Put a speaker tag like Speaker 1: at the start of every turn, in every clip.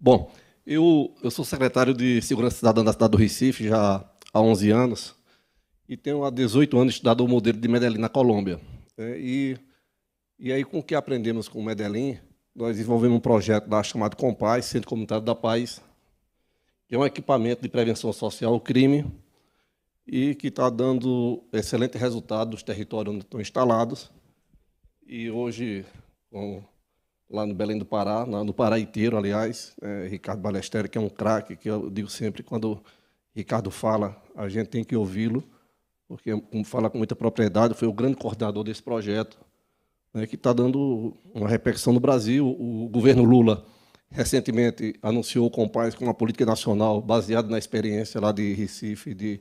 Speaker 1: Bom, eu sou secretário de Segurança Cidadã da cidade do Recife já há 11 anos e tenho há 18 anos estudado o modelo de Medellín na Colômbia. E aí, com o que aprendemos com o Medellín, nós desenvolvemos um projeto lá chamado Compaz, Centro Comunitário da Paz, que é um equipamento de prevenção social ao crime e que está dando excelente resultado nos territórios onde estão instalados. E hoje, lá no Belém do Pará, no Pará inteiro, aliás, Ricardo Ballesteri, que é um craque, que eu digo sempre, quando o Ricardo fala, a gente tem que ouvi-lo, porque, como fala com muita propriedade, foi o grande coordenador desse projeto, que está dando uma repercussão no Brasil. O governo Lula, recentemente, anunciou o Compaz com uma política nacional baseada na experiência lá de Recife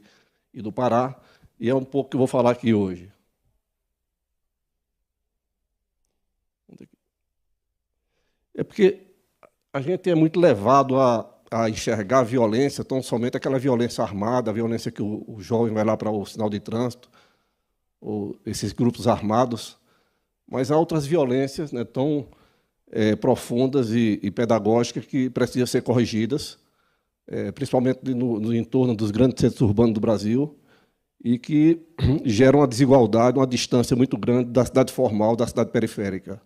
Speaker 1: e do Pará, e é um pouco que eu vou falar aqui hoje. É porque a gente é muito levado a enxergar a violência, tão somente aquela violência armada, a violência que o jovem vai lá para o sinal de trânsito, ou esses grupos armados, mas há outras violências, né, tão profundas e pedagógicas que precisam ser corrigidas, principalmente no entorno dos grandes centros urbanos do Brasil, e que geram uma desigualdade, uma distância muito grande da cidade formal, da cidade periférica.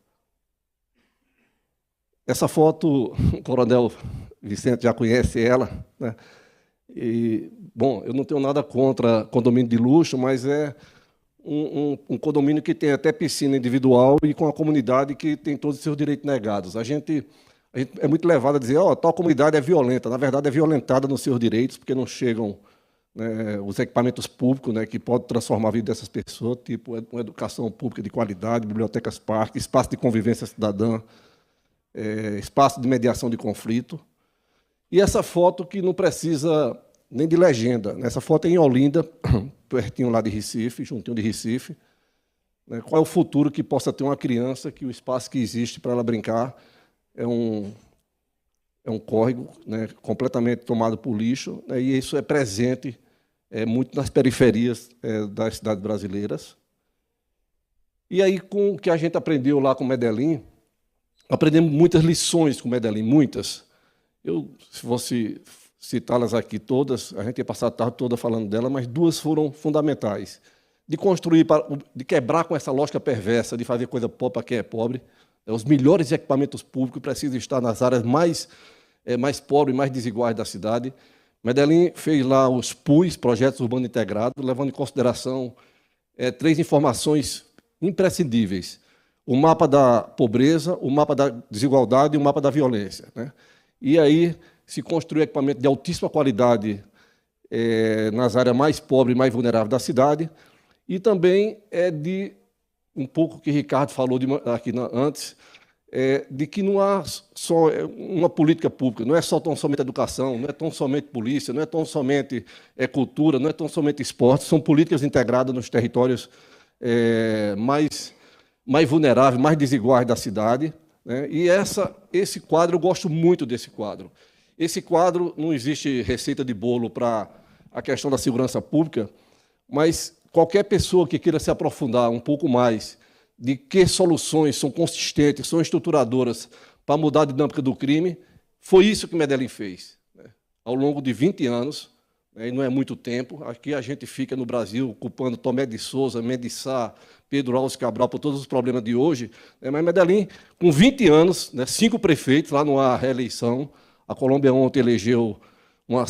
Speaker 1: Essa foto, o coronel Vicente já conhece ela, né? E, bom, eu não tenho nada contra condomínio de luxo, mas é um condomínio que tem até piscina individual e com a comunidade que tem todos os seus direitos negados. A gente é muito levado a dizer, tal comunidade é violenta. Na verdade, é violentada nos seus direitos, porque não chegam, né, os equipamentos públicos, né, que podem transformar a vida dessas pessoas, tipo uma educação pública de qualidade, bibliotecas, parques, espaço de convivência cidadã, espaço de mediação de conflito. E essa foto que não precisa nem de legenda. Essa foto é em Olinda, pertinho lá de Recife, juntinho de Recife. Qual é o futuro que possa ter uma criança que o espaço que existe para ela brincar é um córrego, né, completamente tomado por lixo, né, e isso é presente muito nas periferias das cidades brasileiras. E aí, com o que a gente aprendeu lá com Medellín, aprendemos muitas lições com Medellín, muitas. Se fosse citá-las aqui todas, a gente ia passar a tarde toda falando dela, mas duas foram fundamentais. De construir, de quebrar com essa lógica perversa de fazer coisa pobre para quem é pobre. Os melhores equipamentos públicos precisam estar nas áreas mais pobres e mais desiguais da cidade. Medellín fez lá os PUIs, Projetos Urbanos Integrados, levando em consideração 3 informações imprescindíveis: o mapa da pobreza, o mapa da desigualdade e o mapa da violência, né? E aí se construiu equipamento de altíssima qualidade nas áreas mais pobres e mais vulneráveis da cidade, e também de um pouco que Ricardo falou aqui antes, de que não há só uma política pública, não é só tão somente educação, não é tão somente polícia, não é tão somente cultura, não é tão somente esporte, são políticas integradas nos territórios mais vulneráveis, mais desiguais da cidade, né? E esse quadro, eu gosto muito desse quadro. Esse quadro, não existe receita de bolo para a questão da segurança pública, mas qualquer pessoa que queira se aprofundar um pouco mais de que soluções são consistentes, são estruturadoras para mudar a dinâmica do crime, foi isso que Medellín fez, né? Ao longo de 20 anos, e não é muito tempo. Aqui a gente fica no Brasil culpando Tomé de Souza, Mendes Sá, Pedro Álvares Cabral por todos os problemas de hoje, mas Medellín, com 20 anos, 5 prefeitos, lá não há reeleição. A Colômbia ontem elegeu uma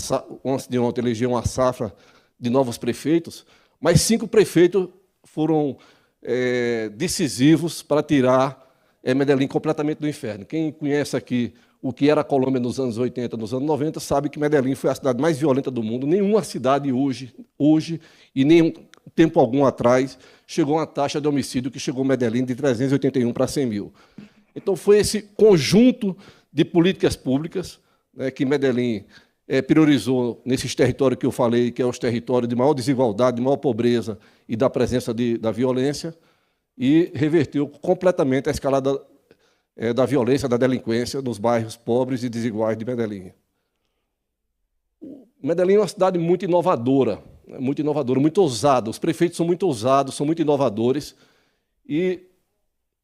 Speaker 1: safra de novos prefeitos, mas 5 prefeitos foram decisivos para tirar Medellín completamente do inferno. Quem conhece aqui o que era a Colômbia nos anos 80, nos anos 90, sabe que Medellín foi a cidade mais violenta do mundo. Nenhuma cidade hoje e nem tempo algum atrás, chegou a uma taxa de homicídio que chegou Medellín de 381 para 100 mil. Então, foi esse conjunto de políticas públicas, né, que Medellín priorizou nesses territórios que eu falei, que é os territórios de maior desigualdade, de maior pobreza e da presença da violência, e reverteu completamente a escalada da violência, da delinquência nos bairros pobres e desiguais de Medellín. Medellín é uma cidade muito inovadora, muito ousada. Os prefeitos são muito ousados, são muito inovadores. E,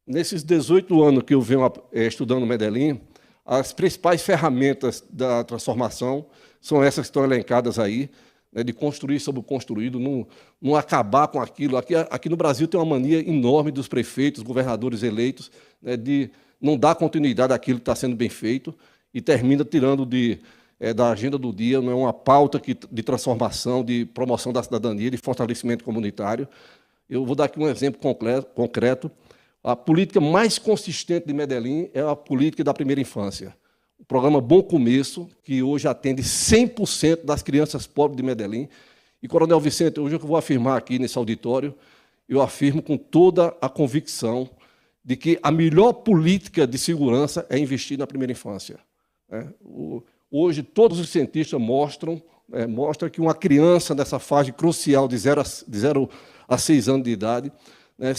Speaker 1: nesses 18 anos que eu venho estudando Medellín, as principais ferramentas da transformação são essas que estão elencadas aí, né, de construir sobre o construído, não acabar com aquilo. Aqui no Brasil tem uma mania enorme dos prefeitos, governadores eleitos, né, de não dar continuidade àquilo que está sendo bem feito e termina tirando da agenda do dia, não é uma pauta de transformação, de promoção da cidadania, de fortalecimento comunitário. Eu vou dar aqui um exemplo concreto. A política mais consistente de Medellín é a política da primeira infância. O programa Bom Começo, que hoje atende 100% das crianças pobres de Medellín. E, Coronel Vicente, hoje eu vou afirmar aqui nesse auditório, eu afirmo com toda a convicção de que a melhor política de segurança é investir na primeira infância. Hoje, todos os cientistas mostram que uma criança nessa fase crucial de 0 a 6 anos de idade, né,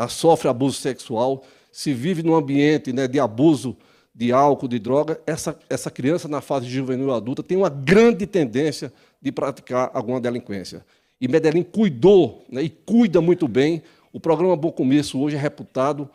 Speaker 1: sofre abuso sexual, se vive num ambiente, né, de abuso de álcool, de droga, essa criança, na fase juvenil adulta, tem uma grande tendência de praticar alguma delinquência. E Medellín cuidou, né, e cuida muito bem. O programa Bom Começo hoje é reputado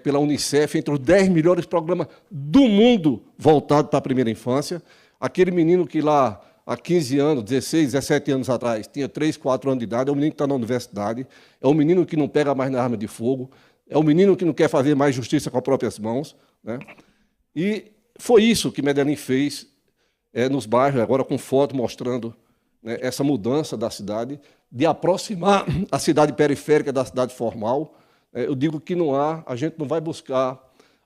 Speaker 1: pela Unicef entre os 10 melhores programas do mundo voltados para a primeira infância. Aquele menino que lá, há 15 anos, 16, 17 anos atrás, tinha 3, 4 anos de idade, é um menino que está na universidade, é um menino que não pega mais na arma de fogo, é um menino que não quer fazer mais justiça com as próprias mãos, né? E foi isso que Medellín fez nos bairros, agora com foto mostrando, né, essa mudança da cidade, de aproximar a cidade periférica da cidade formal. Eu digo que a gente não vai buscar,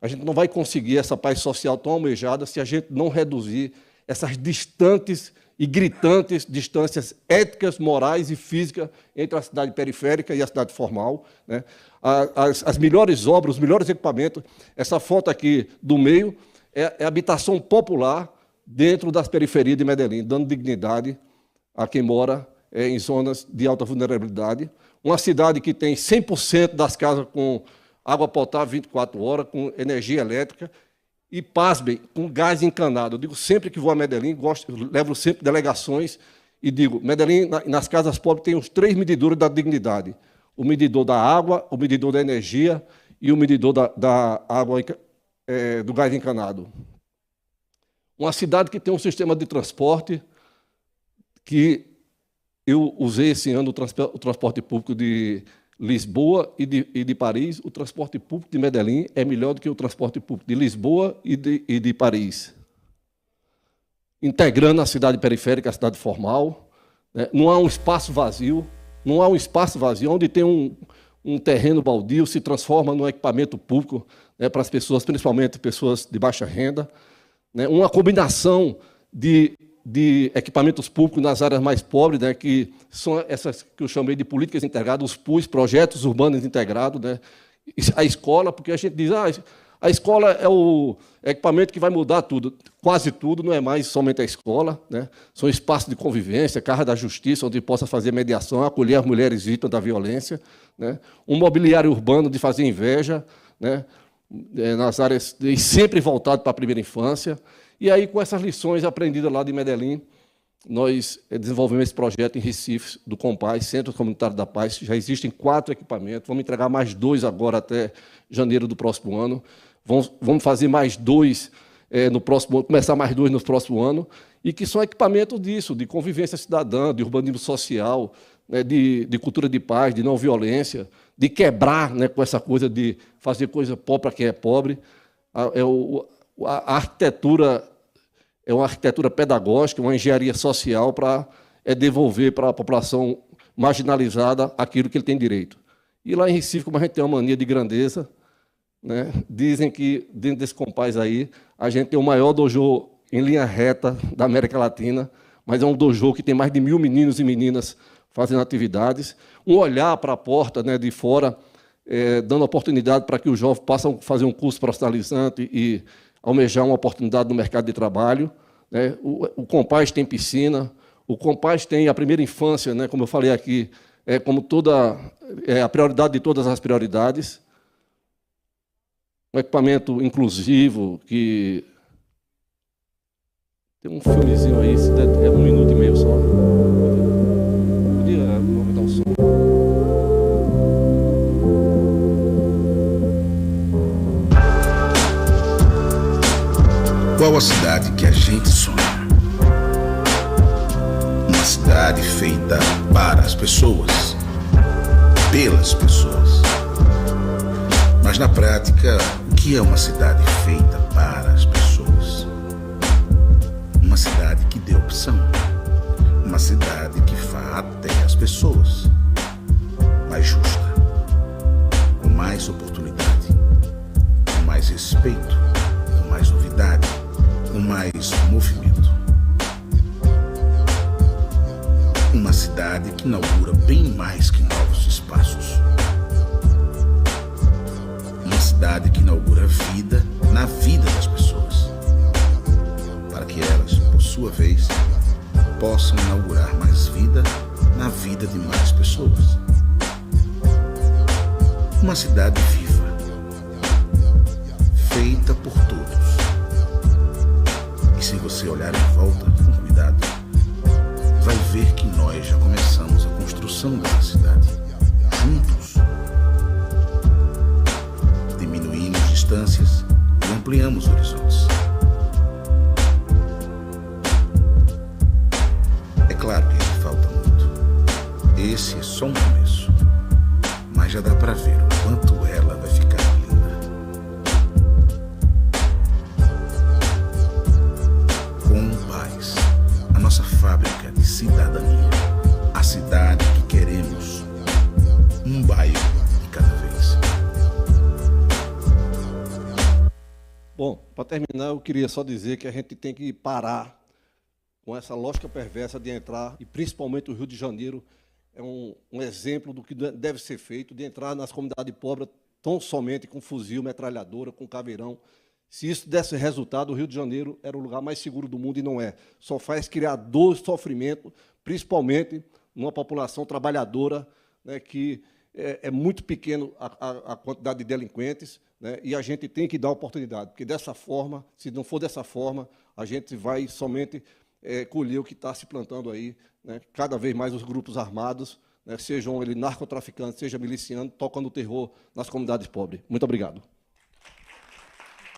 Speaker 1: a gente não vai conseguir essa paz social tão almejada se a gente não reduzir essas distantes e gritantes distâncias éticas, morais e físicas entre a cidade periférica e a cidade formal, né? As melhores obras, os melhores equipamentos. Essa foto aqui do meio é habitação popular dentro das periferias de Medellín, dando dignidade a quem mora em zonas de alta vulnerabilidade. Uma cidade que tem 100% das casas com água potável 24 horas, com energia elétrica, e, pasmem, com gás encanado. Eu digo sempre que vou a Medellín, levo sempre delegações e digo, Medellín, nas casas pobres, tem os 3 medidores da dignidade. O medidor da água, o medidor da energia e o medidor da água, do gás encanado. Uma cidade que tem um sistema de transporte que eu usei esse ano o transporte público de Lisboa e de Paris. O transporte público de Medellín é melhor do que o transporte público de Lisboa e de Paris. Integrando a cidade periférica, a cidade formal, né? Não há um espaço vazio, onde tem um terreno baldio, se transforma num equipamento público, né, para as pessoas, principalmente pessoas de baixa renda, né? Uma combinação de equipamentos públicos nas áreas mais pobres, né, que são essas que eu chamei de políticas integradas, os PUIs, projetos urbanos integrados, né? A escola, porque a gente diz, a escola é o equipamento que vai mudar tudo. Quase tudo, não é mais somente a escola, né? São espaços de convivência, casa da justiça, onde possa fazer mediação, acolher as mulheres vítimas da violência, né? Um mobiliário urbano de fazer inveja, né, nas áreas, e sempre voltado para a primeira infância. E aí, com essas lições aprendidas lá de Medellín, nós desenvolvemos esse projeto em Recife, do Compaz, Centro Comunitário da Paz. Já existem 4 equipamentos, vamos entregar mais 2 agora até janeiro do próximo ano. Vamos fazer mais 2 no próximo ano, começar mais 2 no próximo ano, e que são equipamentos disso, de convivência cidadã, de urbanismo social, né, de cultura de paz, de não violência, de quebrar, né, com essa coisa de fazer coisa pobre para quem é pobre. A arquitetura é uma arquitetura pedagógica, uma engenharia social para devolver para a população marginalizada aquilo que ele tem direito. E lá em Recife, como a gente tem uma mania de grandeza, né, dizem que, dentro desse Compaz aí, a gente tem o maior dojo em linha reta da América Latina, mas é um dojo que tem mais de 1000 meninos e meninas fazendo atividades. Um olhar para a porta, né, de fora, dando oportunidade para que os jovens possam fazer um curso profissionalizante e almejar uma oportunidade no mercado de trabalho, né? O Compaz tem piscina, o Compaz tem a primeira infância, né, como eu falei aqui, como a prioridade de todas as prioridades. Um equipamento inclusivo, que tem um filmezinho aí, é 1 minuto e meio só. Podia aumentar o som.
Speaker 2: Qual a cidade que a gente sonha? Uma cidade feita para as pessoas, pelas pessoas. Mas na prática, o que é uma cidade feita para as pessoas? Uma cidade que dê opção. Uma cidade que vá até as pessoas. Mais justa. Com mais oportunidade. Com mais respeito. Com mais novidade. Com mais movimento. Uma cidade que inaugura bem mais que novos espaços. Uma cidade que inaugura vida na vida das pessoas, para que elas, por sua vez, possam inaugurar mais vida na vida de mais pessoas. Uma cidade viva, feita por todos. E se você olhar em volta com cuidado, vai ver que nós já começamos a construção dessa cidade, juntos. Diminuímos distâncias e ampliamos horizontes. É claro que ainda falta muito. Esse é só um começo. Mas já dá para ver o quanto ela vai ficar linda. Com paz, a nossa fábrica de cidadania. A cidade que queremos. Um bairro de cada vez.
Speaker 1: Bom, para terminar, eu queria só dizer que a gente tem que parar com essa lógica perversa de entrar, e principalmente o Rio de Janeiro é um exemplo do que deve ser feito, de entrar nas comunidades pobres tão somente com fuzil, metralhadora, com caveirão. Se isso desse resultado, o Rio de Janeiro era o lugar mais seguro do mundo e não é. Só faz criar dor e sofrimento, principalmente numa população trabalhadora, né, que é muito pequeno a quantidade de delinquentes, né, e a gente tem que dar oportunidade, porque dessa forma, se não for dessa forma, a gente vai somente colher o que está se plantando aí, né, cada vez mais os grupos armados, né, sejam eles narcotraficantes, seja milicianos, tocando terror nas comunidades pobres. Muito obrigado.